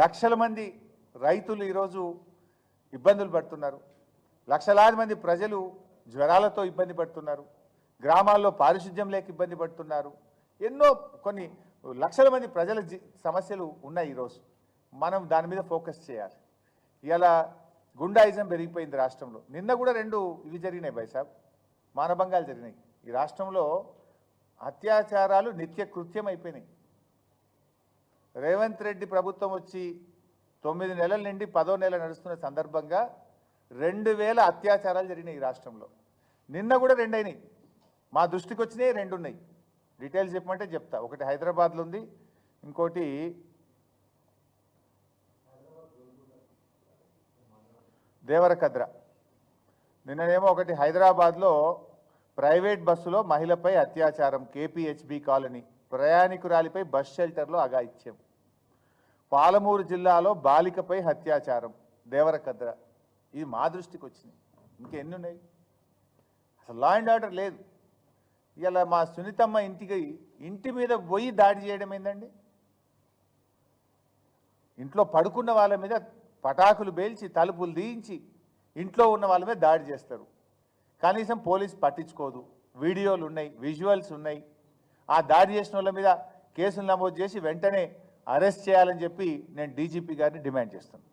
లక్షల మంది రైతులు ఈరోజు ఇబ్బందులు పడుతున్నారు. లక్షలాది మంది ప్రజలు జ్వరాలతో ఇబ్బంది పడుతున్నారు. గ్రామాల్లో పారిశుద్ధ్యం లేక ఇబ్బంది పడుతున్నారు. ఎన్నో కొన్ని లక్షల మంది ప్రజల సమస్యలు ఉన్నాయి. ఈరోజు మనం దాని మీద ఫోకస్ చేయాలి. ఇలా గుండాయిజం పెరిగిపోయింది రాష్ట్రంలో. నిన్న కూడా 2 ఇవి జరిగినాయి బైసాబ్, మానభంగాలు జరిగినాయి. ఈ రాష్ట్రంలో అత్యాచారాలు నిత్య కృత్యం అయిపోయినాయి. రేవంత్ రెడ్డి ప్రభుత్వం వచ్చి 9 నెలల నుండి 10వ నెల నడుస్తున్న సందర్భంగా 2000 అత్యాచారాలు జరిగినాయి ఈ రాష్ట్రంలో. నిన్న కూడా 2 అయినాయి. మా దృష్టికి వచ్చినాయి 2 ఉన్నాయి. డీటెయిల్స్ చెప్పమంటే చెప్తా. ఒకటి హైదరాబాద్లో ఉంది, ఇంకోటి దేవరకద్ర. నిన్ననేమో ఒకటి హైదరాబాద్లో ప్రైవేట్ బస్సులో మహిళపై అత్యాచారం, కేపీహెచ్బి కాలనీ, ప్రయాణికురాలిపై బస్ షెల్టర్లో అఘాయిత్యం. పాలమూరు జిల్లాలో బాలికపై అత్యాచారం, దేవరకద్ర. ఇది మా దృష్టికి వచ్చినాయి. ఇంకెన్ని ఉన్నాయి? అసలు లా అండ్ ఆర్డర్ లేదు. ఇలా మా సునీతమ్మ ఇంటి మీద పోయి దాడి చేయడం ఏందండి? ఇంట్లో పడుకున్న వాళ్ళ మీద పటాకులు పేల్చి తలుపులు తీయించి ఇంట్లో ఉన్న వాళ్ళ మీద దాడి చేస్తారు. కనీసం పోలీస్ పట్టించుకోదు. వీడియోలు ఉన్నాయి, విజువల్స్ ఉన్నాయి. ఆ దాడి చేసిన వాళ్ళ మీద కేసులు నమోదు చేసి వెంటనే అరెస్ట్ చేయాలని చెప్పి నేను డీజీపీ గారిని డిమాండ్ చేస్తున్నాను.